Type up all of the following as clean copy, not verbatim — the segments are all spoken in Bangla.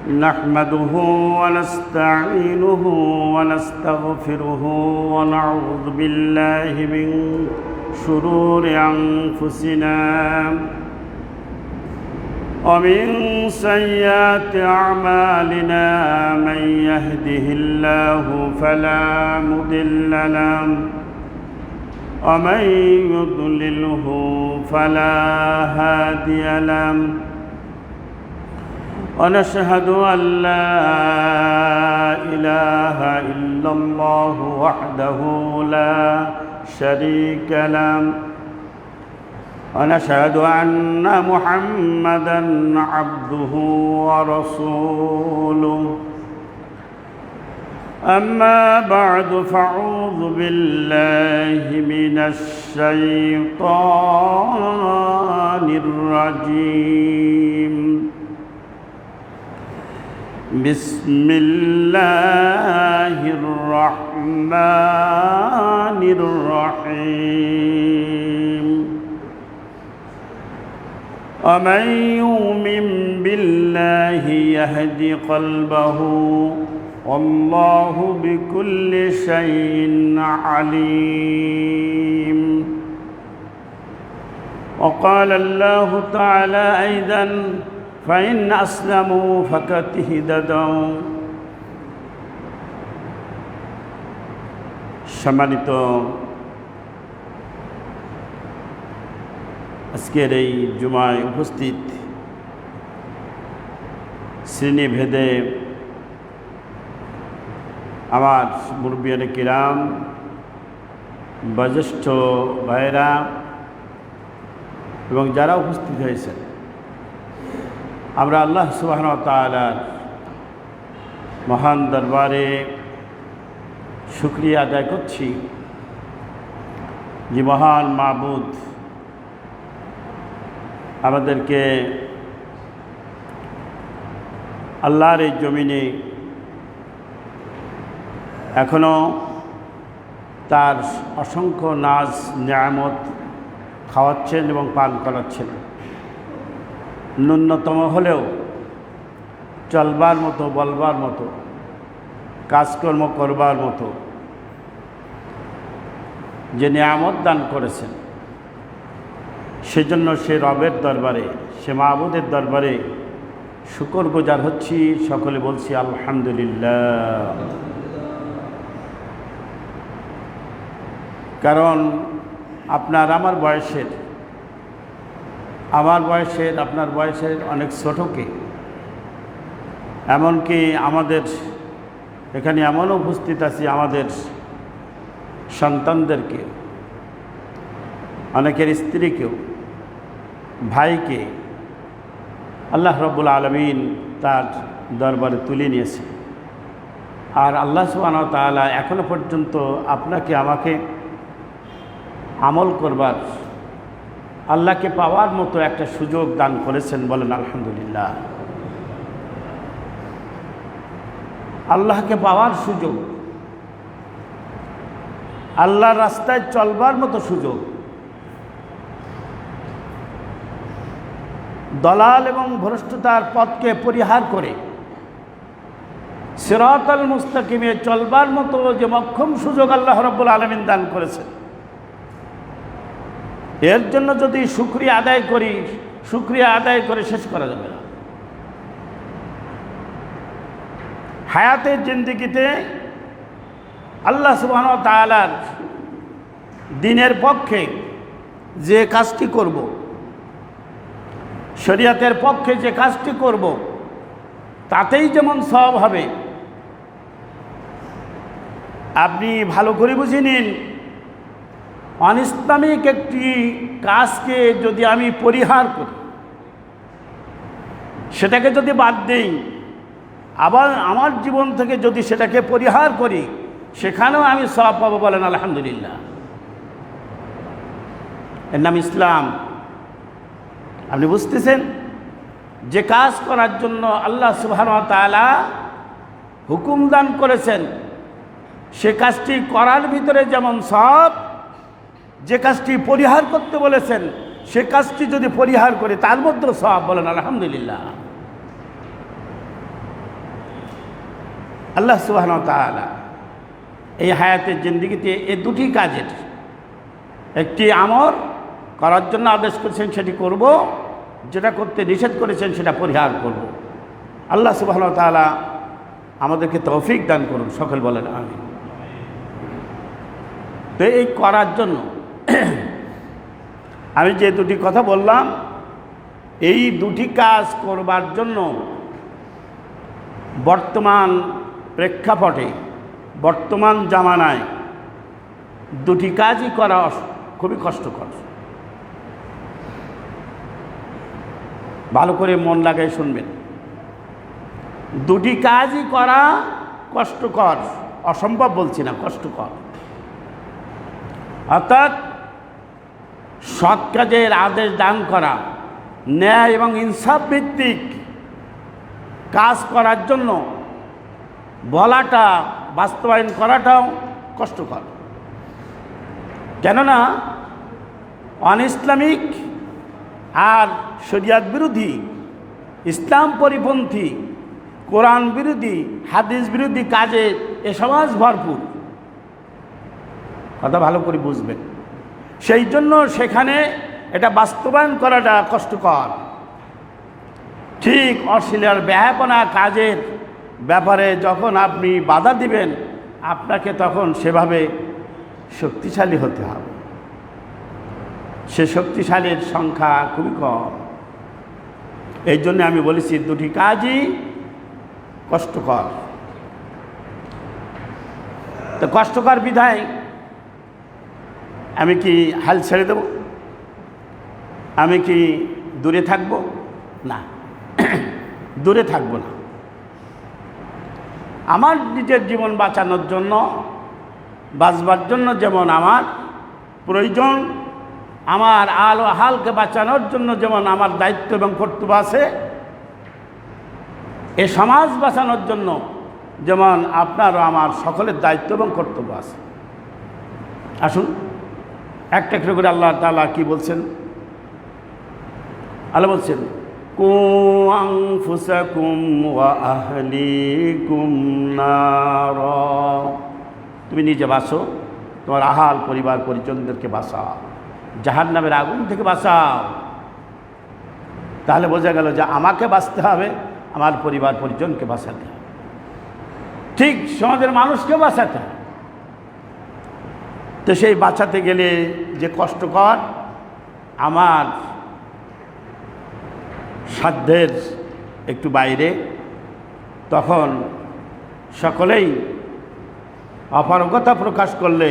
نحمده ونستعينه ونستغفره ونعوذ بالله من شرور أنفسنا ومن سيئات أعمالنا من يهده الله فلا مضل له ومن يضلله فلا هادي له ونشهد أن لا إله إلا الله وحده لا شريك له ونشهد أن محمدًا عبده ورسوله أما بعد فأعوذ بالله من الشيطان الرجيم بسم الله الرحمن الرحيم ومن يؤمن بالله يهد قلبه والله بكل شيء عليم وقال الله تعالى أيضا فإن أسلموا فقد اهتدوا সম্মানিত আজকের এই জুমায় উপস্থিত শ্রেণীভেদে আমার মুরব্বিয়ানে কিরাম বয়োজ্যেষ্ঠ ভাইয়েরা এবং যারা উপস্থিত হয়েছেন, আমরা আল্লাহ সুবহানাহু ওয়া তাআলার মহান দরবারে শুকরিয়া আদায় করছি যে মহান মাবুদ আমাদেরকে আল্লাহর এই জমিনে এখনও তার অসংখ্য নাজ নিয়ামত খাওয়াচ্ছেন এবং পান করাচ্ছেন। ন্যূনতম হলেও চলবার মতো, বলবার মতো, কাজকর্ম করবার মতো যে নিয়ামত দান করেছেন, সেজন্য সে রবের দরবারে, সে মাবুদের দরবারে শুকরগুজার হচ্ছি। সকলে বলছি আলহামদুলিল্লাহ। কারণ আপনার আমার বয়সের, আপনার বয়সের অনেক ছোটকে, এমনকি আমাদের এখানে এমনও উপস্থিত আছি আমাদের সন্তানদেরকে, অনেকের স্ত্রীকেও, ভাইকে আল্লাহ রাব্বুল আলামিন তার দরবারে তুলে নিয়েছে। আর আল্লাহ সুবহানাহু ওয়া তাআলা এখনো পর্যন্ত আপনাকে আমাকে আমল করবার, আল্লাহকে পাওয়ার মতো একটা সুযোগ দান করেছেন। বলেন আলহামদুলিল্লাহ। আল্লাহকে পাওয়ার সুযোগ, আল্লাহর রাস্তায় চলবার মতো সুযোগ, দলাল এবং ভ্রষ্টতার পথকে পরিহার করে সিরাতাল মুস্তাকিমে চলবার মতো যে মক্ষম সুযোগ আল্লাহ রাব্বুল আলামিন দান করেছেন, এর জন্য যদি শুকরিয়া আদায় করি, শুকরিয়া আদায় করে শেষ করা যাবে না। হায়াতের জিন্দেগিতে আল্লাহ সুবহানাহু ওয়া তাআলার দ্বীনের পক্ষে যে কাজটি করব, শরীয়তের পক্ষে যে কাজটি করব, তাতেই যেমন সওয়াব হবে। আপনি ভালো করে বুঝে নিন, অনিসলামিক একটি কাজকে যদি আমি পরিহার করি, সেটাকে যদি বাদ দেই, আবার আমার জীবন থেকে যদি সেটাকে পরিহার করি, সেখানেও আমি সওয়াব পাবো। বলেন আলহামদুলিল্লাহ। এর নাম ইসলাম। আপনি বুঝতেছেন যে কাজ করার জন্য আল্লাহ সুবহানাহু ওয়া তাআলা হুকুম দান করেছেন, সে কাজটি করার ভিতরে যেমন সওয়াব, যে কাজটি পরিহার করতে বলেছেন সে কাজটি যদি পরিহার করে তার মধ্যে সওয়াব। বলেন আলহামদুলিল্লাহ। আল্লাহ সুবহানাহু ওয়া তাআলা এই হায়াতের জিন্দেগিতে এই দুটি কাজের একটি আমর করার জন্য আদেশ করেছেন, সেটি করব, যেটা করতে নিষেধ করেছেন সেটা পরিহার করব। আল্লাহ সুবহানাহু ওয়া তাআলা আমাদেরকে তৌফিক দান করুন, সকল বলেন আমিন। তো এই করার জন্য আমি যে দুটি কথা বললাম, এই দুটি কাজ করবার জন্য বর্তমান প্রেক্ষাপটে, বর্তমান জামানায় দুটি কাজই করা খুবই কষ্টকর। ভালো করে মন লাগাই শুনবেন। দুটি কাজই করা কষ্টকর, অসম্ভব বলছি না, কষ্টকর। অর্থাৎ সৎ কাজের আদেশ দান করা, ন্যায় এবং ইনসাফ ভিত্তিক কাজ করার জন্য বলাটা, বাস্তবায়ন করাটাও কষ্টকর। কেননা অনইসলামিক আর শরিয়াত বিরোধী, ইসলাম পরিপন্থী, কোরআন বিরোধী, হাদিস বিরোধী কাজে এ সমাজ ভরপুর। কথা ভালো করে বুঝবেন। সেই জন্য সেখানে এটা বাস্তবায়ন করাটা কষ্টকর। ঠিক অশ্লীল ব্যাপনা কাজের ব্যাপারে যখন আপনি বাধা দিবেন, আপনাকে তখন সেভাবে শক্তিশালী হতে হবে। সে শক্তিশালীর সংখ্যা খুবই কম। এই জন্য আমি বলেছি দুটি কাজই কষ্টকর। তো কষ্টকর বিধায় আমি কি হাল ছেড়ে দেব? আমি কি দূরে থাকব? না, দূরে থাকব না। আমার নিজের জীবন বাঁচানোর জন্য, বাঁচবার জন্য যেমন আমার প্রয়োজন, আমার আল ও হালকে বাঁচানোর জন্য যেমন আমার দায়িত্ব এবং কর্তব্য আছে, এ সমাজ বাঁচানোর জন্য যেমন আপনার ও আমার সকলের দায়িত্ব এবং কর্তব্য আছে। আসুন একটা একটা করে আল্লাহ তাআলা কি বলছেন? আল্লাহ বলছেন, কু আনফুসাকুম ওয়া আহলিকুম নারা। তুমি নিজে বাঁচো, তোমার আহাল পরিবার পরিজনদেরকে বাঁচাও, জাহান্নামের আগুন থেকে বাঁচাও। তাহলে বোঝা গেল যে আমাকে বাঁচতে হবে, আমার পরিবার পরিজনকে বাঁচাতে হবে, ঠিক সমাজের মানুষকে বাঁচাতে হবে। তো সেই বাঁচাতে গেলে যে কষ্টকর, আমার সাধ্যের একটু বাইরে, তখন সকলেই অপারগতা প্রকাশ করলে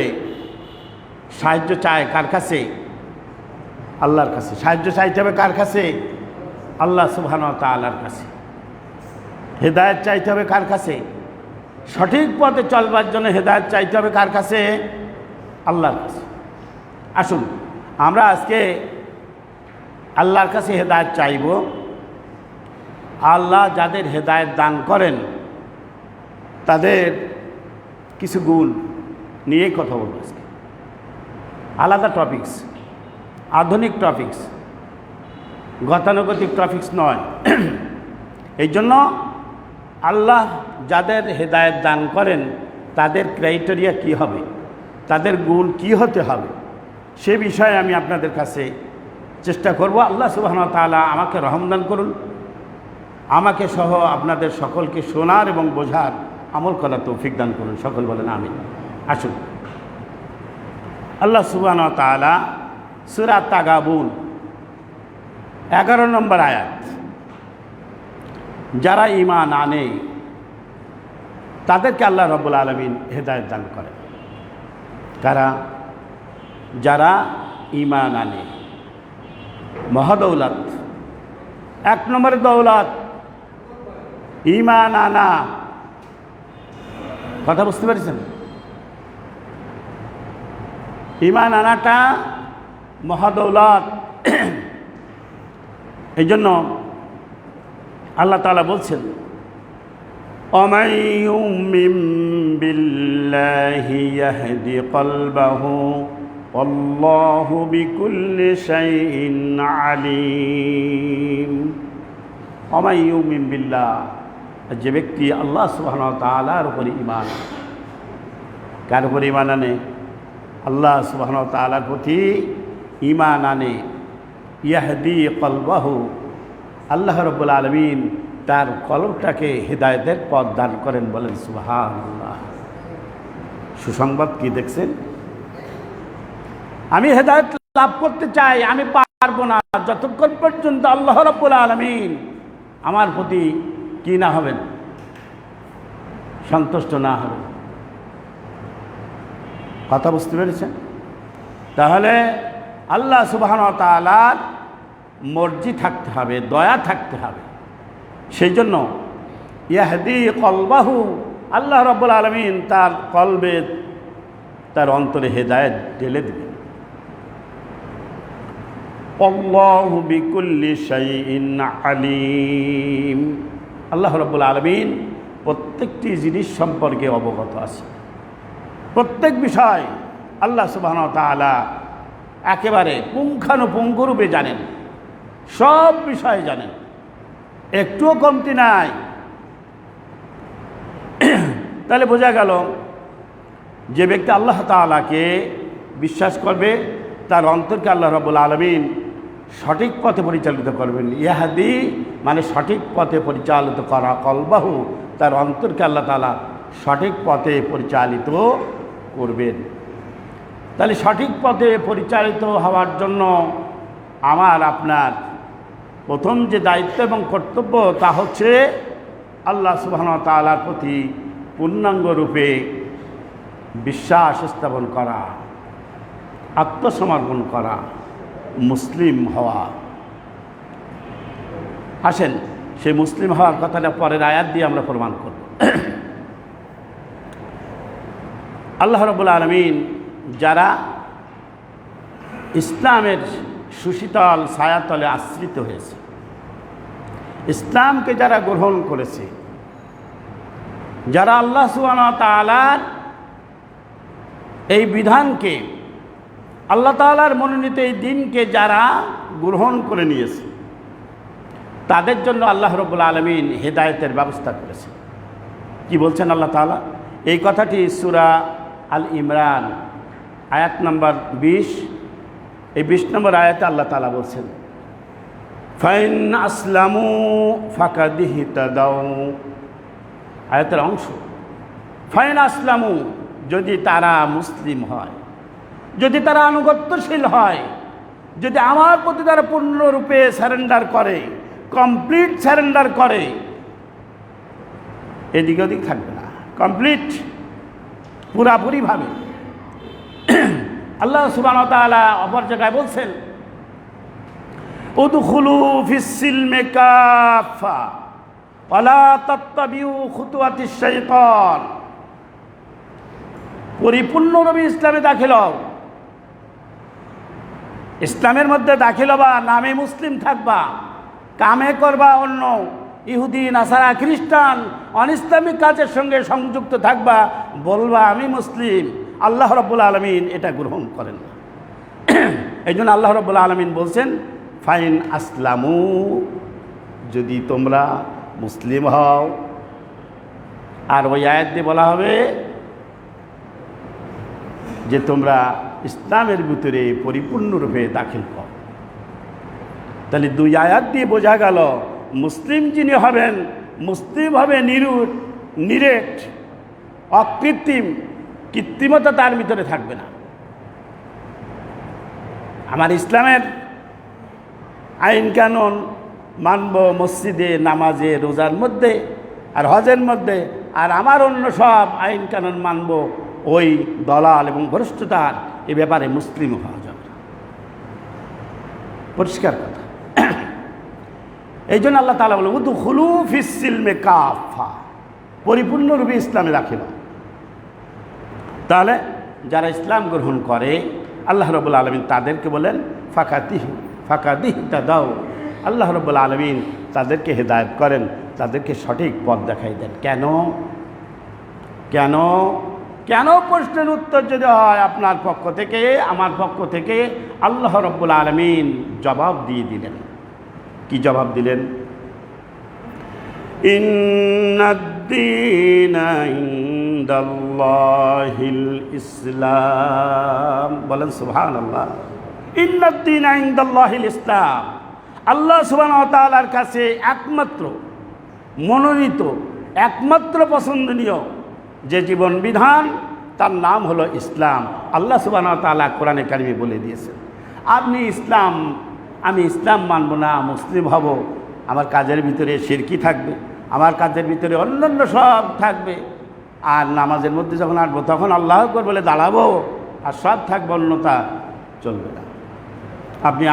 সাহায্য চায় কার কাছে? আল্লাহর কাছে। সাহায্য চাইতে হবে কার কাছে? আল্লাহ সুবহানাহু ওয়া তাআলার কাছে। হেদায়েত চাইতে হবে কার কাছে? সঠিক পথে চলবার জন্য হেদায়েত চাইতে হবে কার কাছে? আল্লাহর কাছে। আসুন আমরা আজকে আল্লাহর কাছে হেদায়েত চাইব। আল্লাহ যাদের হেদায়েত দান করেন তাদের কিছু গুণ নিয়ে কথা বলব আজকে। আলাদা টপিকস, আধুনিক টপিকস, গতানুগতিক টপিকস নয়। এই জন্য আল্লাহ যাদের হেদায়েত দান করেন তাদের ক্রাইটেরিয়া কি হবে, তাদের গুণ কি হতে হবে, সে বিষয়ে আমি আপনাদের কাছে চেষ্টা করব। আল্লাহ সুবহানাহু ওয়া তাআলা আমাকে রহম দান করুন, আমাকে সহ আপনাদের সকলকে শোনার এবং বোঝার, আমল করার তৌফিক দান করুন, সকল বলেন আমিন। আসুন আল্লাহ সুবহানাহু ওয়া তাআলা সূরা তাগাবুন 11 নম্বর আয়াত, যারা ঈমান আনে তাদেরকে আল্লাহ রাব্বুল আলামিন হেদায়েত দান করেন। কারা? যারা ঈমান আনে। মহাদৌলত, 1 নম্বরের দৌলত ঈমান আনা। কথা বুঝতে পেরেছেন? ঈমান আনাটা মহাদৌলত। এই জন্য আল্লাহ তাআলা বলছেন, وَمَن يُؤْمِن بِاللَّهِ يَهْدِ قَلْبَهُ وَاللَّهُ بِكُلِّ شَيْءٍ عَلِيمٌ। وَمَن يُؤْمِن بِاللَّهِ, যে ব্যক্তি আল্লাহ সুবহানাহু ওয়া তাআলার উপরে ঈমান, কার উপরে ঈমান আনে? আল্লাহ সুবহানাহু ওয়া তাআলার প্রতি ঈমান আনে। ইয়াহদি কলবাহু, আল্লাহ রাব্বুল আলামিন তার কলবটাকে হিদায়াতের পথ দান করেন। বলেন সুবহানাল্লাহ। সুসংবাদ কি দেখছেন? আমি হেদায়েত লাভ করতে চাই, আমি পারবো না যতক্ষণ পর্যন্ত আল্লাহ রাব্বুল আলামিন আমার প্রতি কি না হবেন, সন্তুষ্ট না হবেন। কথা বুঝতে পেরেছেন? তাহলে আল্লাহ সুবহানাহু ওয়া তাআলার মর্জি থাকতে হবে, দয়া থাকতে হবে। সেই জন্য ইয়াহদি কলবাহু, আল্লাহ রাব্বুল আলামিন তার কলবে, তার অন্তরে হেদায়েত ঢেলে দেবেন। আল্লাহু বিকুল্লি শাইইন আলিম, আল্লাহ রাব্বুল আলামিন প্রত্যেকটি জিনিস সম্পর্কে অবগত আছে। প্রত্যেক বিষয় আল্লাহ সুবহানাহু ওয়া তাআলা একেবারে পুঙ্খানুপুঙ্খরূপে জানেন, সব বিষয় জানেন, একটুও কমতি নাই। তাহলে বোঝা গেল যে ব্যক্তি আল্লাহ তাআলাকে বিশ্বাস করবে তার অন্তরকে আল্লাহ রাব্বুল আলামিন সঠিক পথে পরিচালিত করবেন। ইয়াহদি মানে সঠিক পথে পরিচালিত করা, কলবাহু তার অন্তরকে আল্লাহ তাআলা সঠিক পথে পরিচালিত করবেন। তাহলে সঠিক পথে পরিচালিত হওয়ার জন্য আমার আপনার প্রথম যে দায়িত্ব এবং কর্তব্য তা হচ্ছে আল্লাহ সুবহানাহু ওয়া তাআলার প্রতি পূর্ণাঙ্গ রূপে বিশ্বাস স্থাপন করা, আত্মসমর্পণ করা, মুসলিম হওয়া। আসেন সেই মুসলিম হওয়ার কথাটা পরের আয়াত দিয়ে আমরা প্রমাণ করব। আল্লাহ রাব্বুল আলামিন যারা ইসলামের সুশীতল ছায়াতলে আশ্রিত হয়েছে, ইসলামকে যারা গ্রহণ করেছে, যারা আল্লাহ সুবহানাহু ওয়া তাআলার এই বিধানকে, আল্লাহ তাআলার মনোনীত এই দিনকে যারা গ্রহণ করে নিয়েছে, তাদের জন্য আল্লাহ রাব্বুল আলামিন হেদায়েতের ব্যবস্থা করেছে। কি বলছেন আল্লাহ তাআলা? এই কথাটি সূরা আল ইমরান আয়াত নম্বর 20, এই 20 নম্বর আয়াতে আল্লাহ তাআলা বলছেন, ফাইন আসলামু ফাকাদ ইহতাদাউ, আয়াতের অংশ। ফাইন আসলামু, যদি তারা মুসলিম হয়, যদি তারা আনুগত্যশীল হয়, যদি আমার প্রতি তারা পূর্ণরূপে স্যারেন্ডার করে, কমপ্লিট স্যারেন্ডার করে, এদিকে ওদিক থাকবে না, কমপ্লিট পুরাপুরিভাবে। আল্লাহ সুবহানাহু ওয়া তাআলা অপর জায়গায় বলছেন, উদখুলু ফিস-সিলমি কাফা ওয়ালা তাত্তাবিউ খুতুওয়াতিশ শাইতান, পরিপূর্ণভাবে ইসলামে দাখিল হও। ইসলামের মধ্যে দাখিল হবা, নামে মুসলিম থাকবা, কামে করবা অন্য ইহুদি, নাসারা, খ্রিস্টান, অনিসলামিক কাজের সঙ্গে সংযুক্ত থাকবা, বলবা আমি মুসলিম। আল্লাহ রাব্বুল আলামিন এটা গ্রহণ করেন না। এই জন্য আল্লাহ রাব্বুল আলামিন বলছেন, ফাইন আসলামু, যদি তোমরা মুসলিম হও। আর ওই আয়াত দিয়ে বলা হবে যে তোমরা ইসলামের ভিতরে পরিপূর্ণরূপে দাখিল হও। তাহলে দুই আয়াত দিয়ে বোঝা গেল মুসলিম যিনি হবেন, মুসলিম হবে নিরেট, অকৃত্রিম, কৃত্রিমতা তার ভিতরে থাকবে না। আমার ইসলামের আইন কানুন মানব মসজিদে, নামাজে, রোজার মধ্যে আর হজের মধ্যে, আর আমার অন্য সব আইন কানুন মানব ওই দলাল এবং ভ্রষ্টতার, এ ব্যাপারে মুসলিম হওয়া যাবে না। পরিষ্কার কথা। এই জন্য আল্লাহ তাআলা বলে, উদখুলু ফিস-সিলমি কাফা, পরিপূর্ণরূপে ইসলামে দাখিল। তাহলে যারা ইসলাম গ্রহণ করে, আল্লাহ রাব্বুল আলামিন তাদেরকে বলেন ফাকাদ ইহতাদাউ, আল্লাহ রাব্বুল আলামিন তাদেরকে হেদায়েত করেন, তাদেরকে সঠিক পথ দেখাই দেন। কেন কেন কেন প্রশ্নের উত্তর যদি হয় আপনার পক্ষ থেকে, আমার পক্ষ থেকে, আল্লাহ রাব্বুল আলামিন জবাব দিয়ে দিলেন। কি জবাব দিলেন? ইন্নাদ-দীনা ইনদাল্লাহিল ইসলাম। বলেন সুবহানাল্লাহ। ইন্নাদ-দীনা ইনদাল্লাহিল ইসলাম। আল্লাহ সুবহানাহু ওয়া তাআলার কাছে একমাত্র মনোনীত, একমাত্র পছন্দনীয় যে জীবন বিধান, তার নাম হলো ইসলাম। আল্লাহ সুবহানাহু ওয়া তাআলা কোরআনে কারিমে বলে দিয়েছেন, আপনি ইসলাম, আমি ইসলাম মানব না, মুসলিম হব, আমার কাজের ভিতরে শিরকি থাকবে, আমার কাজের ভিতরে অন্যান্য সব থাকবে, আর নামাজের মধ্যে যখন আসবো তখন আল্লাহ আকবার বলে দাঁড়াবো, আর সব থাকবে, অন্যতা চলবে না।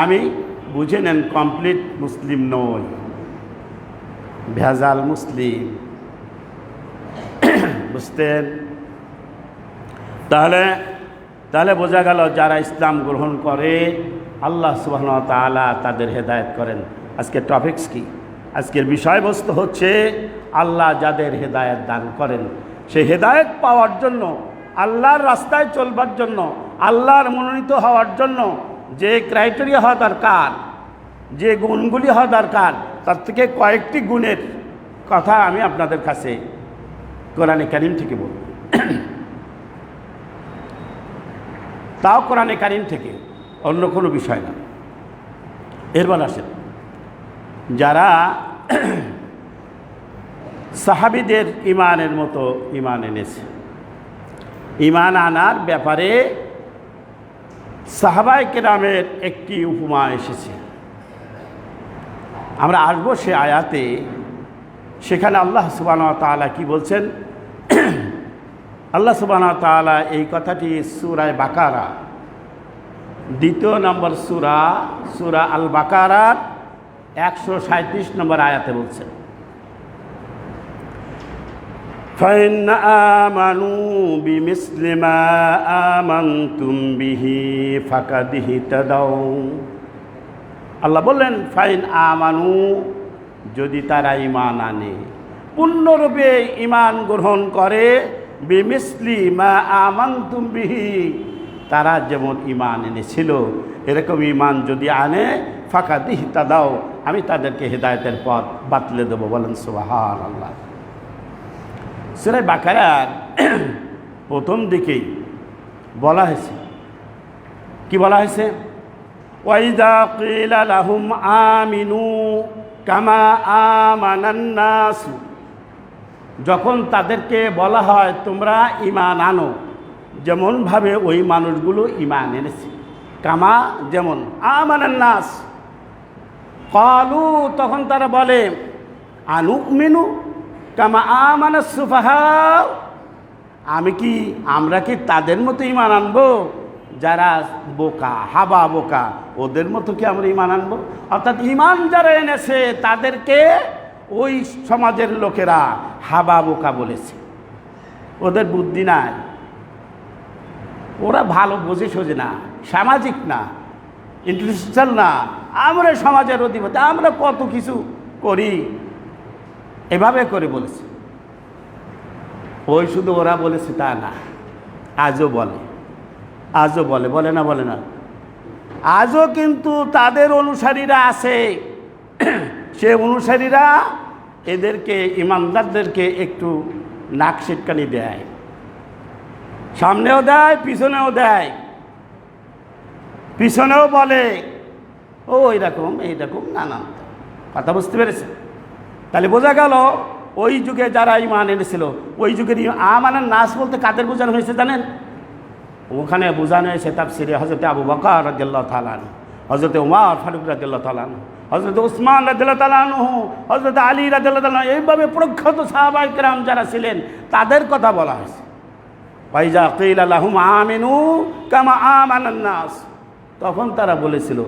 আমি বুঝে নেন, কমপ্লিট মুসলিম নই, ভেজাল মুসলিম। বুঝতেন? তাহলে বোঝা গেল যারা ইসলাম গ্রহণ করে আল্লাহ সুবহানাহু ওয়া তাআলা তাদের হেদায়েত করেন। আজকের টপিকস কি? আজকের বিষয়বস্তু হচ্ছে আল্লাহ যাদের হেদায়েত দান করেন, সেই হেদায়েত পাওয়ার জন্য, আল্লাহর রাস্তায় চলবার জন্য, আল্লাহর মনোনীত হওয়ার জন্য যে ক্রাইটেরিয়া হওয়া দরকার, যে গুণগুলি হওয়া দরকার, তার থেকে কয়েকটি গুণের কথা আমি আপনাদের কাছে কোরআনে কারিম থেকে বলব। তাও কোরআনে কারিম থেকে, অন্য কোনো বিষয় না। এরপর আসেন, যারা সাহাবীদের ইমানের মতো ইমান এনেছে, ইমান আনার ব্যাপারে সাহাবায়ে কেরামের একটি উপমা এসেছে। আমরা আসবো সে আয়াতে, সেখানে আল্লাহ সুবহানাহু ওয়া তাআলা কি বলছেন। আল্লাহ সুবহানাহু ওয়া তাআলা এই কথাটি সূরা বাকারা, 2 নম্বর সূরা আল বাকারার 137 নম্বর আয়াতে বলছেন, ফাইন আমানু বিমিসলি মা আমানতুম বিহি ফাকাদ ইহতাদাউ। আল্লাহ বললেন, ফাইন আমানু, যদি তারা ঈমান আনে, পূর্ণরূপে ঈমান গ্রহণ করে, বিমিসলি মা আমানতুম বিহি, তারা যেমন ঈমান এনেছিল এরকম ঈমান যদি আনে, ফাকাদ ইহতাদাউ, আমি তাদেরকে হেদায়েতের পথ বাতলে দেবো। বলেন সুবহানাল্লাহ। সূরা বাকারার প্রথম দিকেই বলা হয়েছে, কি বলা হয়েছে? ওয়াইযা কিলা লাহুম আমিনু কামা আমানান নাস, যখন তাদেরকে বলা হয় তোমরা ঈমান আনো যেমনভাবে ওই মানুষগুলো ঈমান এনেছে, কামা যেমন, আমানান নাস, ক্বালু, তখন তারা বলে, আনুমিনু কামা আমানাস সুফাহা, আমরা কি তাদের মতো ঈমান আনবো যারা বোকা, হাবা বোকা, ওদের মতো কি আমরা ঈমান আনবো? অর্থাৎ ঈমান যারা এনেছে তাদেরকে ওই সমাজের লোকেরা হাবা বোকা বলেছে, ওদের বুদ্ধি নাই, ওরা ভালো বোঝে সোজে না, সামাজিক না, ইন্টালেকচুয়াল না, আমরা সমাজের অধিপতি, আমরা কত কিছু করি, এভাবে করে বলেছে। ওই শুধু ওরা বলেছে তা না, আজও বলে, বলে না, আজও কিন্তু তাদের অনুসারীরা আছে। সে অনুসারীরা এদেরকে, ইমানদারদেরকে একটু নাক সিটকানি দেয়, সামনেও দেয়, পিছনেও দেয়, পিছনেও বলে ও এইরকম নানা কথা। বুঝতে পেরেছে? তাহলে বোঝা গেল ওই যুগে যারা ঈমান এনেছিল, ওই যুগের আমানান নাস বলতে কাদের বোঝানো হয়েছে জানেন? ওখানে বোঝানো হয়েছে তাফসিরে হযরত আবু বকর রাদিয়াল্লাহু তাআলা আনহু, হযরত ওমর ফারুক রাদিয়াল্লাহু তাআলা আনহু, হযরত উসমান রাদিয়াল্লাহু তাআলা আনহু, হযরত আলী রাদিয়াল্লাহু তাআলা, এইভাবে প্রখ্যাত সাহাবায়ে কেরাম যারা ছিলেন তাদের কথা বলা হয়েছে। ওয়াইযা কিলা লাহুম আমিনু কামা আমানান নাস, তখন তারা বলেছিল,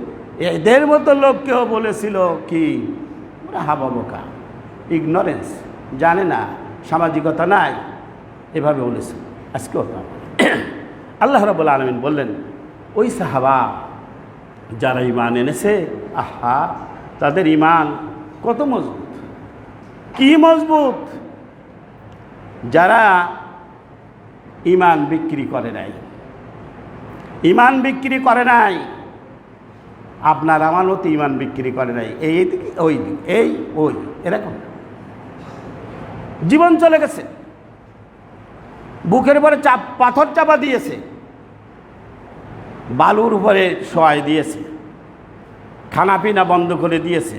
এদের মতো লোককেও বলেছিল কি, ওরা হাবা বোকা, ইগনোরেন্স, জানে না, সামাজিকতা নাই, এভাবে বলেছিল। আজকেও আল্লাহ রাব্বুল আলামিন বললেন, ওই সাহাবা যারা ঈমান এনেছে, আহা, তাদের ঈমান কত মজবুত, কি মজবুত, যারা ঈমান বিক্রি করে নাই, ঈমান বিক্রি করে নাই, আপনার আমার মতো ঈমান বিক্রি করে নাই, এই দিকে ওই দিকে, ওই এরকম জীবন চলে গেছে, বুকের উপরে পাথর চাপা দিয়েছে, বালুর উপরে শোয়াই দিয়েছে, খানাপিনা বন্ধ করে দিয়েছে,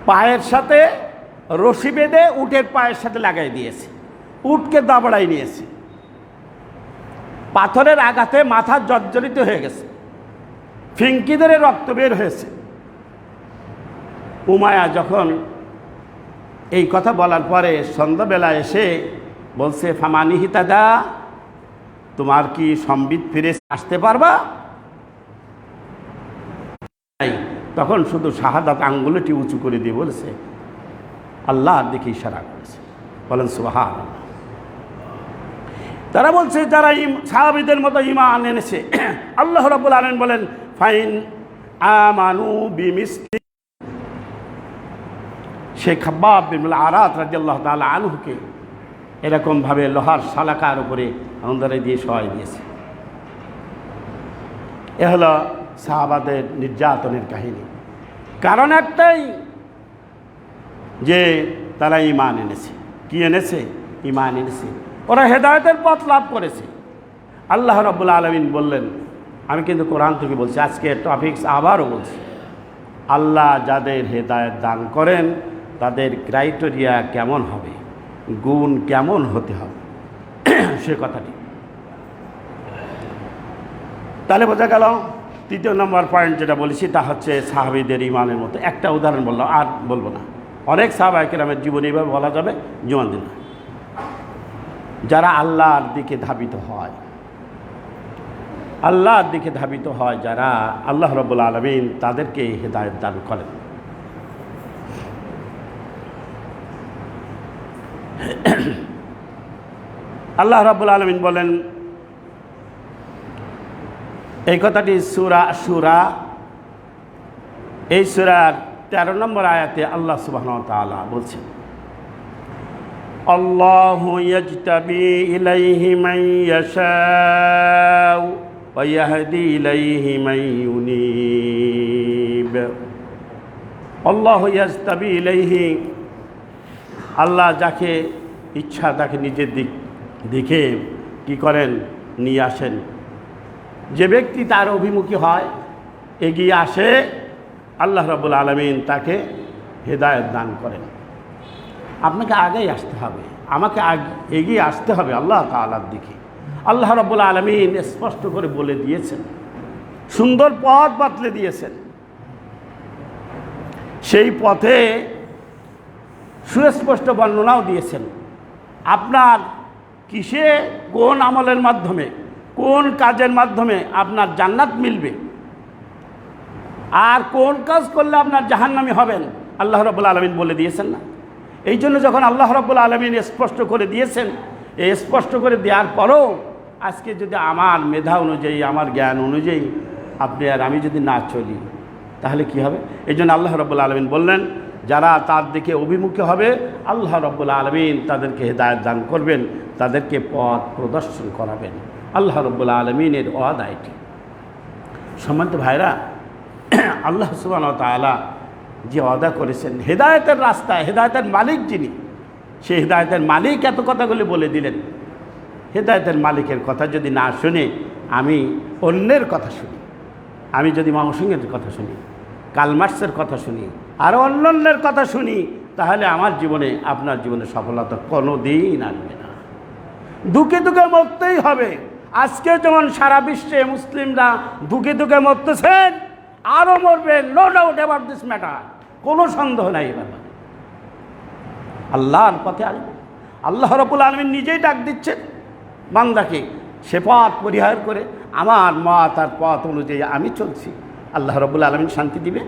পায়ের সাথে রশি বেঁধে উটের পায়ের সাথে লাগাই দিয়েছে, উটকে দাবড়াই নিয়েছে, পাথরের আঘাতে মাথা জর্জরিত হয়ে গেছে, ফিঙ্কি ধরে রক্ত বের হয়েছে। উমায়া যখন এই কথা বলার পরে সন্ধ্যাবেলা এসে বলছে, ফামানিহিতা দা, তোমার কি সম্বিত ফিরে আসতে পারবা? তখন শুধু শাহাদাত আঙ্গুলটি উঁচু করে দিয়ে বলেছে, আল্লাহর দিকে ইশারা করেছে। বলেন সুবহানাল্লাহ। তারা বলছে যারা সাহাবীদের মতো ঈমান এনেছে, আল্লাহ রাব্বুল আলামিন বলেন, ফাইন আমানু বিমিসলি, শেখ খাব্বাব বিন আরাত রাদিয়াল্লাহু তাআলা আনহুকে এরকমভাবে লোহার শালাকার উপরে আন্দারে দিয়ে শোয়াই দিয়েছে। এ হলো সাহাবাদের নির্যাতনের কাহিনী। কারণ একটাই, যে তারা ঈমান এনেছে। কি এনেছে? ঈমান এনেছে। ওরা হেদায়েতের পথ লাভ করেছে। আল্লাহ রাব্বুল আলামিন বললেন, আমি কিন্তু কোরআন থেকে বলছি, আজকে টপিকস আবারও বলছি, আল্লাহ যাদের হেদায়েত দান করেন তাদের ক্রাইটেরিয়া কেমন হবে, গুণ কেমন হতে হবে, সে কথাটি। তাহলে বোঝা গেল তৃতীয় নম্বর পয়েন্ট যেটা বলেছি তা হচ্ছে সাহাবীদের ঈমানের মতো। একটা উদাহরণ বললাম, আর বলবো না। অনেক সাহাবায়ে কেরামের জীবনী এইভাবে বলা যাবে, জীবন দিন। যারা আল্লাহর দিকে ধাবিত হয়, আল্লাহর দিকে ধাবিত হয় যারা, আল্লাহ রাব্বুল আলামিন তাদেরকে হেদায়েত দান করেন। আল্লাহ রাব্বুল আলামিন বলেন, এই কথাটি সূরা শুরা, এই সূরার 13 নম্বর আয়াতে আল্লাহ সুবহানাহু ওয়া তাআলা বলছেন, আল্লাহু ইয়াজতাবি ইলাইহি মান ইয়াশাউ ওয়া ইয়াহদি ইলাইহি মান ইউনিব। আল্লাহু ইয়াজতাবি ইলাইহি, আল্লাহ যাকে ইচ্ছা তাকে নিজের দিকে কি করেন, নিয়ে আসেন। যে ব্যক্তি তার অভিমুখী হয়, এগিয়ে আসে, আল্লাহ রাব্বুল আলামিন তাকে হেদায়েত দান করেন। আপনাকে আগেই আসতে হবে, আমাকে এগিয়ে আসতে হবে আল্লাহ তাআলার দিকে। আল্লাহ রাব্বুল আলামিন স্পষ্ট করে বলে দিয়েছেন, সুন্দর পথ বাতলে দিয়েছেন। সেই পথে সুস্পষ্ট বর্ণনাও দিয়েছেন। আপনার কিসে, কোন আমলের মাধ্যমে, কোন কাজের মাধ্যমে আপনার জান্নাত মিলবে, আর কোন কাজ করলে আপনার জাহান্নামী হবেন, আল্লাহ রাব্বুল আলামিন বলে দিয়েছেন না? এই জন্য যখন আল্লাহ রাব্বুল আলামিন স্পষ্ট করে দিয়েছেন, এই স্পষ্ট করে দেওয়ার পরও আজকে যদি আমার মেধা অনুযায়ী, আমার জ্ঞান অনুযায়ী আপনি আর আমি যদি না চলি, তাহলে কি হবে? এই জন্য আল্লাহ রাব্বুল আলামিন বললেন, যারা তার দিকে অভিমুখী হবে আল্লাহ রাব্বুল আলামিন তাদেরকে হেদায়েত দান করবেন, তাদেরকে পথ প্রদর্শন করাবেন। আল্লাহ রাব্বুল আলামিনের ওয়াদা এটি। সম্মানিত ভাইরা, আল্লাহ সুবহানাহু ওয়া তাআলা যে ওয়াদা করেছেন হেদায়েতের রাস্তায়, হেদায়েতের মালিক যিনি, সেই হেদায়েতের মালিক এত কথাগুলি বলে দিলেন। হেদায়েতের মালিকের কথা যদি না শুনে আমি অন্যের কথা শুনি, আমি যদি মামসিংহের কথা শুনি, কালমার্সের কথা শুনি, আর অন্যের কথা শুনি, তাহলে আমার জীবনে, আপনার জীবনে সফলতা কোনো দিন আসবে না। দুঃখে দুঃখে মরতেই হবে। আজকে যেমন সারা বিশ্বে মুসলিমরা দুঃখে দুঃখে মরতেছেন, আরও মরবেন, no doubt about this matter, কোনো সন্দেহ নাই। এবার আল্লাহর পথে আসবে। আল্লাহ রাব্বুল আলামিন নিজেই ডাক দিচ্ছেন বান্দাকে, সে পথ পরিহার করে আমার মত আর পথ অনুযায়ী আমি চলছি, আল্লাহ রাব্বুল আলামিন শান্তি দিবে।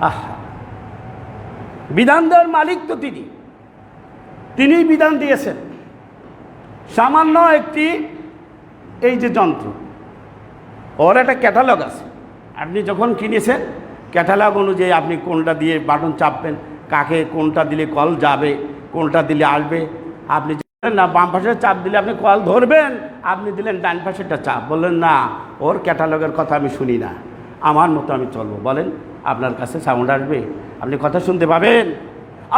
আহা, বিধান দেওয়ার মালিক তো তিনিই বিধান দিয়েছেন। সামান্য একটি এই যে যন্ত্র, ওর একটা ক্যাটালগ আছে। আপনি যখন কিনেছেন, ক্যাটালগ অনুযায়ী আপনি কোনটা দিয়ে বাটন চাপবেন, কাকে কোনটা দিলে কল যাবে, কোনটা দিলে আসবে। আপনি জানেন না, বাম পাশের চাপ দিলে আপনি কল ধরবেন, আপনি দিলেন ডান পাশেরটা চাপ, বললেন না, ওর ক্যাটালগের কথা আমি শুনি না, আমার মতো আমি চলবো। বলেন আপনার কাছে সাউন্ড আসবে, আপনি কথা শুনতে পাবেন।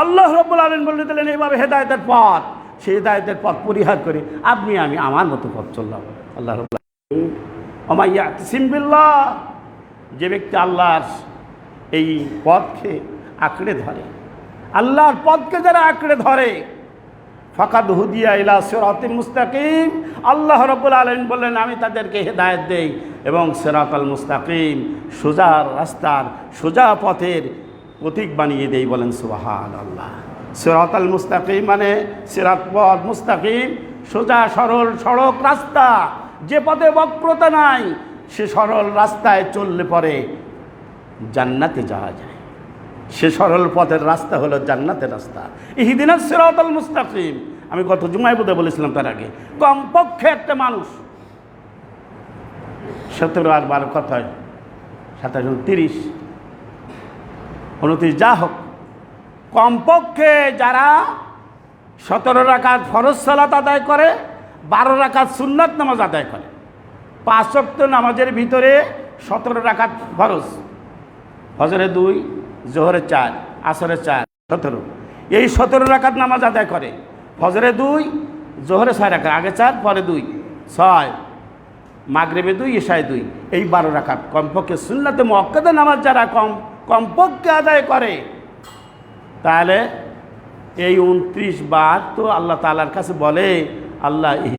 আল্লাহ রাব্বুল আলামিন বলে দিলেন এইভাবে হেদায়েতের পথ, সেই হেদায়েতের পথ পরিহার করে আপনি আমি আমার মতো পথ চললাম। আল্লাহ রাব্বুল আলামিন ওয়া ইয়াতাসিম বিল্লাহ, যে ব্যক্তি আল্লাহর এই পথকে আঁকড়ে ধরে, আল্লাহর পথকে যারা আঁকড়ে ধরে, ফাকাদ হুদিয়া ইলা সিরাতিল মুস্তাকিম, আল্লাহ রাব্বুল আলামিন বললেন আমি তাদেরকে হেদায়েত দেই এবং সিরাতাল মুস্তাকিম, সোজা রাস্তার সোজা পথের প্রতীক বানিয়ে দেই। বলেন সুবহানাল্লাহ। সিরাতাল মুস্তাকিম মানে সিরাত পথ, মুস্তাকিম সোজা সরল সড়ক রাস্তা, যে পথে বক্রতা নাই, সে সরল রাস্তায় চললে পরে জান্নাতে যাওয়া যায়। সে সরল পথের রাস্তা হলো জান্নাতের রাস্তা। ইহদিনাস সিরাতাল মুস্তাকিম, আমি গত জুমায় বোধহয় বলেছিলাম তার আগে, কমপক্ষে একটা মানুষ 17 আর 12 কথায় 27 30 29 যা হোক, কমপক্ষে যারা 17 রাকাত ফরজ সালাত আদায় করে, 12 রাকাত সুন্নাত নামাজ আদায় করে, 5 ওয়াক্ত নামাজের ভিতরে 17 রাকাত ফরজ, ফজরে 2, জোহরে 4, আসরে 4, 17, এই 17 রাকাত নামাজ আদায় করে। ফজরে 2, জোহরে 6 রাকাত, আগে 4 পরে 2, 6, মাগরিবে 2, ইশায় 2, এই 12 রাকাত কমপক্ষে সুন্নাতে মুআক্কাদা নামাজ যারা কমপক্ষে আদায় করে, তাহলে এই 29 বার তো আল্লাহ তাআলার কাছে বলে আল্লাহ এই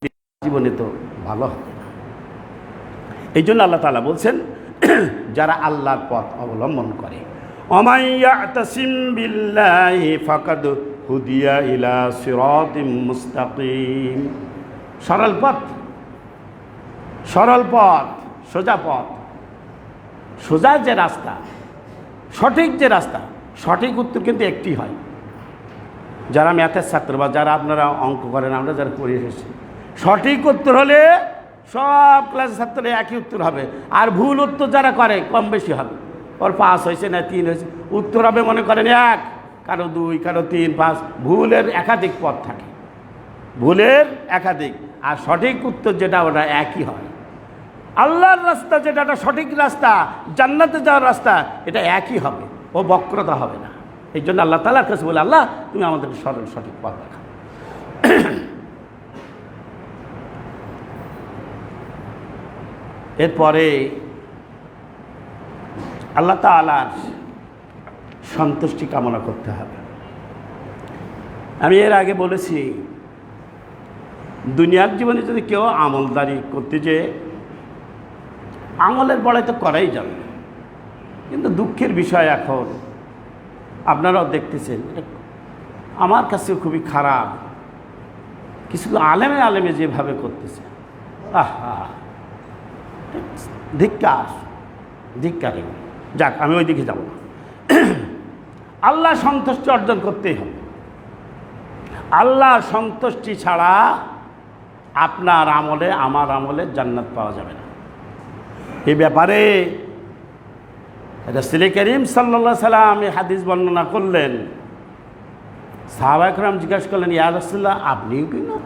জীবনে তো ভালো হবে না। এই জন্য আল্লাহ তাআলা বলছেন যারা আল্লাহর পথ অবলম্বন করে, ওমাই ইয়াতাসিম বিল্লাহি ফাকাদ হুদিয়া ইলা সিরাতিম মুস্তাকিম, সরল পথ, সরল পথ, সোজা পথ, সোজা যে রাস্তা, সঠিক যে রাস্তা, সঠিক উত্তর কিন্তু একটি হয়। যারা ম্যাথের ছাত্র বা যারা আপনারা অঙ্ক করেন, আমরা যারা পড়ে এসেছি, সঠিক উত্তর হলে সব ক্লাসের ছাত্ররা একই উত্তর হবে, আর ভুল উত্তর যারা করে কম বেশি হবে। ওর 5 হয়েছে না 3 হয়েছে, উত্তর হবে মনে করেন 1, কারো 2, কারো 3, 5, ভুলের একাধিক পথ থাকে, ভুলের একাধিক, আর সঠিক উত্তর যেটা ওটা একই হয়। আল্লাহর রাস্তা যেটা সঠিক রাস্তা, জান্নাতে যাওয়ার রাস্তা, এটা একই হবে, ও বক্রতা হবে না। এই জন্য আল্লাহ তাআলার কাছে বলে আল্লাহ তুমি আমাদেরকে সরল সঠিক পথ দেখাও। এরপরে আল্লাহ তাআলার সন্তুষ্টি কামনা করতে হবে। আমি এর আগে বলেছি, দুনিয়ার জীবনে যদি কেউ আমলদারি করতে যে আমলের বড়াই তো করাই যাবে, কিন্তু দুঃখের বিষয় এখন আপনারাও দেখতেছেন, আমার কাছেও খুবই খারাপ, কিছু আলেমে যেভাবে করতেছে, আহা ধিক্কার ধিক্কার। যাক, আমি ওই দিকে যাব না। আল্লাহ সন্তুষ্টি অর্জন করতেই হবে। আল্লাহ সন্তুষ্টি ছাড়া আপনার আমলে আমার আমলে জান্নাত পাওয়া যাবে না। এই ব্যাপারে রাসূল করিম সাল্লাল্লাহু আলাইহি সাল্লাম এই হাদিস বর্ণনা করলেন। সাহাবায়ে কেরাম জিজ্ঞাসা করলেন, ইয়া রাসূলুল্লাহ আপনিও কি না?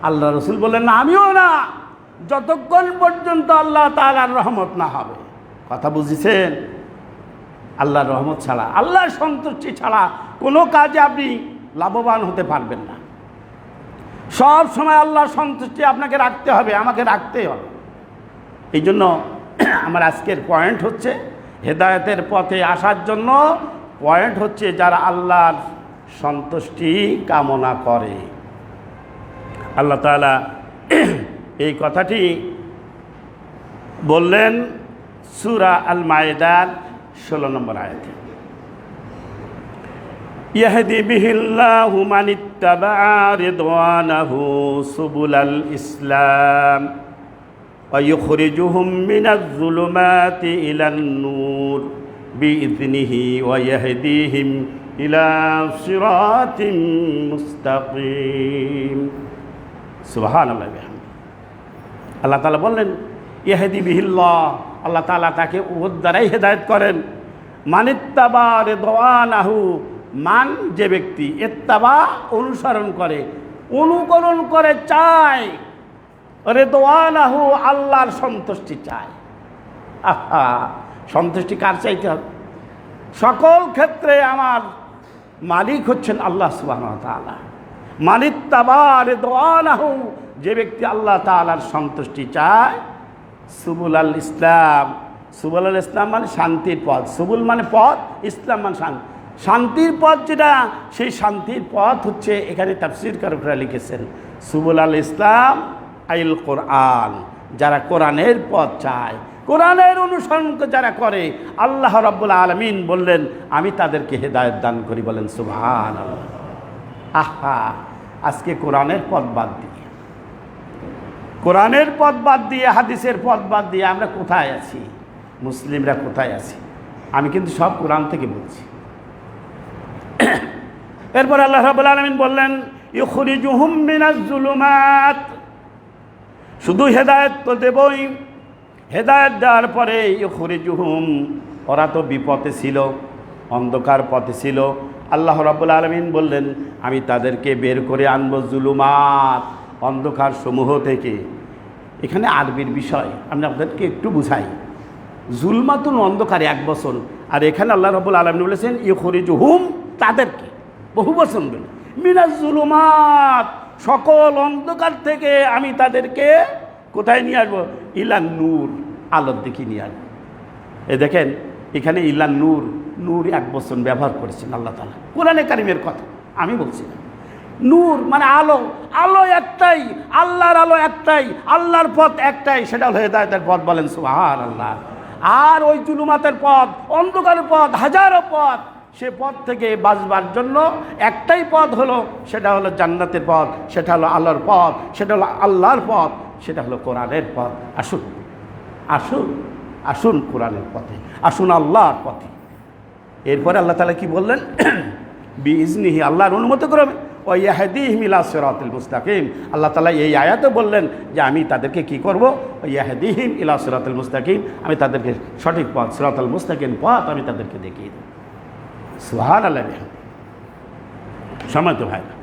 আল্লাহ রাসূল বললেন, না আমিও না, যতক্ষণ পর্যন্ত আল্লাহ তাআলার রহমত না হবে। কথা বুঝেছেন? আল্লাহর রহমত ছাড়া, আল্লাহর সন্তুষ্টি ছাড়া কোনো কাজে আপনি লাভবান হতে পারবেন না। সব সময় আল্লাহর সন্তুষ্টি আপনাকে রাখতে হবে, আমাকে রাখতেই হবে। এই জন্য আমার আজকের পয়েন্ট হচ্ছে, হেদায়েতের পথে আসার জন্য পয়েন্ট হচ্ছে যারা আল্লাহর সন্তুষ্টি কামনা করে। আল্লাহ তাআলা এই কথাটি বললেন সূরা আল মায়েদার 16 নম্বর আয়াতে, ইয়াহদি বিহিল্লাহু মানিত্তাবা'a রিদওয়ানাহু সুবুলাল ইসলাম ওয়া ইখরিজুহুম মিনাজ যুলুমাতি ইলান নূর বিইذনিহি ওয়া ইয়াহদিহিম ইলা সিরাতিম মুস্তাকিম। সুবহানাল্লাহ। আল্লাহ তাআলা বললেন ইয়াহদি বিহিল্লাহ, আল্লাহ তাআলা তাকে ওর দ্বারাই হেদায়েত করেন। মানিত্তাবা রিদওয়ানাহু, মান যে ব্যক্তি, ইত্তাবা অনুসরণ করে, অনুকরণ করে, চায়, রিদওয়ানাহু আল্লাহর সন্তুষ্টি চায়। আহা, সন্তুষ্টি কার চাইতে হবে? সকল ক্ষেত্রে আমার মালিক হচ্ছেন আল্লাহ সুবহানাহু ওয়া তাআলা। মানিত্তাবা রিদওয়ানাহু, যে ব্যক্তি আল্লাহ তাআলার সন্তুষ্টি চায়, সুবুল আল ইসলাম, সুবুল আল ইসলাম মানে শান্তির পথ, সুবুল মানে পথ, ইসলাম মানে শান্তির পথ, যেটা সেই শান্তির পথ হচ্ছে, এখানে তাফসীরকাররা লিখেছেন সুবুল আল ইসলাম আইল কোরআন, যারা কোরআনের পথ চায়, কোরআনের অনুসরণ যারা করে, আল্লাহ রাব্বুল আলামিন বললেন আমি তাদেরকে হেদায়েত দান করি। বলেন সুবহানাল্লাহ। আহা, আজকে কোরআনের পথ বাদ দিয়ে, কোরআনের পথ বাদ দিয়ে, হাদিসের পথ বাদ দিয়ে আমরা কোথায় আছি? মুসলিমরা কোথায় আছি? আমি কিন্তু সব কোরআন থেকে বলছি। এরপর আল্লাহ রাব্বুল আলামিন বললেন ইউখরিজুহুম মিনাজ জুলুমাত, শুধু হেদায়েত তো দেবই, হেদায়েত দেওয়ার পরে ইউখরিজুহুম, ওরা তো বিপথে ছিল, অন্ধকার পথে ছিল, আল্লাহ রাব্বুল আলামিন বললেন আমি তাদেরকে বের করে আনবো জুলুমাত, অন্ধকার সমূহ থেকে। এখানে আরবির বিষয় আমি আপনাদেরকে একটু বুঝাই। জুলমাতুন অন্ধকার 1 বছর, আর এখানে আল্লাহ রাব্বুল আলামিন বলেছেন ইউখরিজুহুম, তাদেরকে বহু বছর বলে, মিনাজ জুলুমাত, সকল অন্ধকার থেকে আমি তাদেরকে কোথায় নিয়ে আসবো? ইলান নূর, আলোর দিকে নিয়ে আসবো। এ দেখেন এখানে ইলান নূর, নূর 1 বছর ব্যবহার করেছেন আল্লাহ তাআলা, কোরআনে কারিমের কথা আমি বলছি না। নূর মানে আলো, আলো একটাই, আল্লাহর আলো একটাই, আল্লাহর পথ একটাই, সেটা হলো হেদায়েতের পথ। বলেন সুবহানাল্লাহ। আর ওই জুলুমাতের পথ, অন্ধকারের পথ, হাজারো পথ, সে পথ থেকে বাঁচবার জন্য একটাই পথ হলো, সেটা হলো জান্নাতের পথ, সেটা হলো আল্লাহর পথ, সেটা হলো আল্লাহর পথ, সেটা হলো কোরআনের পথ। আসুন আসুন আসুন কোরআনের পথে, আসুন আল্লাহর পথে। এরপরে আল্লাহ তাআলা কি বললেন? বিইজনিহি, আল্লাহর অনুমতি করবে, ওয়া ইয়াহদিহিম ইলা সিরাতিল মুস্তাকিম। আল্লাহ তাআলা এই আয়াতে বললেন যে আমি তাদেরকে কি করব? ওয়া ইয়াহদিহিম ইলা সিরাতিল মুস্তাকিম, আমি তাদেরকে সঠিক পথ, সিরাতাল মুস্তাকিম পথ আমি তাদেরকে দেখিয়ে দেব। সুবহানাল্লাহ। সম্মানিত ভাইরা,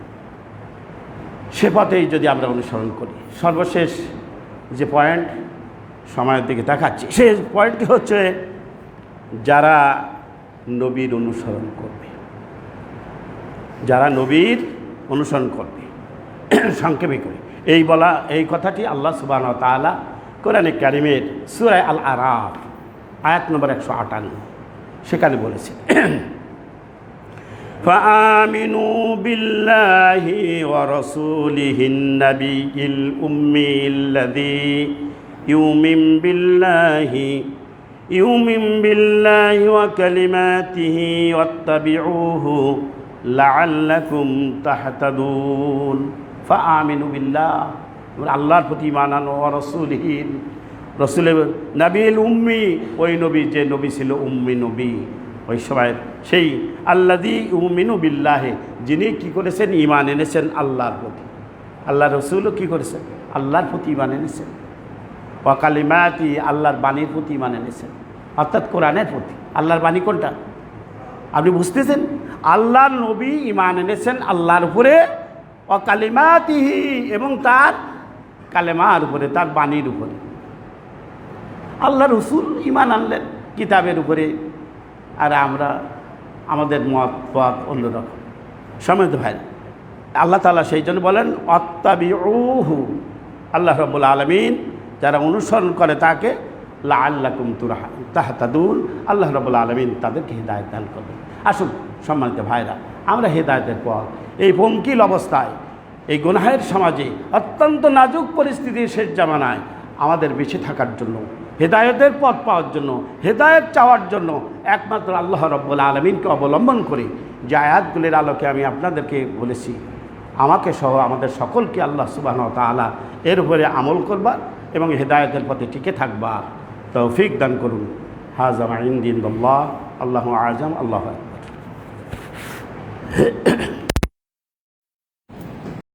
সে পথেই যদি আমরা অনুসরণ করি, সর্বশেষ যে পয়েন্ট, সময়ের দিকে তাকাচ্ছি, সেই পয়েন্টটি হচ্ছে যারা নবীর অনুসরণ করবে, যারা নবীর অনুসরণ করবে। সংক্ষেপে করে এই কথাটি আল্লাহ সুবহানাহু ওয়া তাআলা কোরআনে কারিমের সূরা আল আরাফ আয়াত নম্বর 158 সেখানে বলেছেন فآمنوا بالله ورسوله النبي الأمي الذي يؤمن بالله وكلماته واتبعوه لعلكم تهتدون فآمنوا بالله আল্লাহর প্রতি ঈমান আনো, রাসূলিহি, রাসূলের নবীল উম্মি, ওই নবী যে নবী ছিল উম্মি নবী ওই সময়, সেই আল্লাযী ইউমিনু বিল্লাহি, যিনি কী করেছেন? ঈমান এনেছেন আল্লাহর প্রতি। আল্লাহ রসুলও কী করেছেন? আল্লাহর প্রতি ঈমান এনেছেন। ওয়া কালিমাতি, আল্লাহর বাণীর প্রতি ঈমান এনেছেন, অর্থাৎ কোরআনের প্রতি। আল্লাহর বাণী কোনটা আপনি বুঝতেছেন? আল্লাহর নবী ঈমান এনেছেন আল্লাহর উপরে, ওয়া কালিমাতিহি, এবং তার কালেমার উপরে, তার বাণীর উপরে। আল্লাহ রসুল ঈমান আনলেন কিতাবের উপরে, আর আমরা আমাদের মত পথ অন্যরকম। সম্মানিত ভাই, আল্লাহ তাআলা সেই জন্য বলেন অত্তাবিউহু, আল্লাহ রাব্বুল আলামিন যারা অনুসরণ করে তাকে, লাআল্লাকুম তাহতাদুন, আল্লাহ রাব্বুল আলামিন তাদেরকে হেদায়েত দান করবেন। আসুন সম্মানিত ভাইরা, আমরা হেদায়েতের পথ, এই পঙ্কিল অবস্থায়, এই গুনাহের সমাজে, অত্যন্ত নাজুক পরিস্থিতির শেষ জামানায় আমাদের বেঁচে থাকার জন্য, হেদায়েতের পথ পাওয়ার জন্য, হেদায়েত চাওয়ার জন্য একমাত্র আল্লাহ রাব্বুল আলামিনকে অবলম্বন করে যে আয়াতগুলির আলোকে আমি আপনাদেরকে বলেছি, আমাকে সহ আমাদের সকলকে আল্লাহ সুবহানাহু ওয়া তাআলা এর উপরে আমল করবার এবং হেদায়েতের পথে টিকে থাকবার তৌফিক দান করুন। হাযা মা ইনদিল্লাহ, আল্লাহু আ'লাম, আল্লাহু আকবার।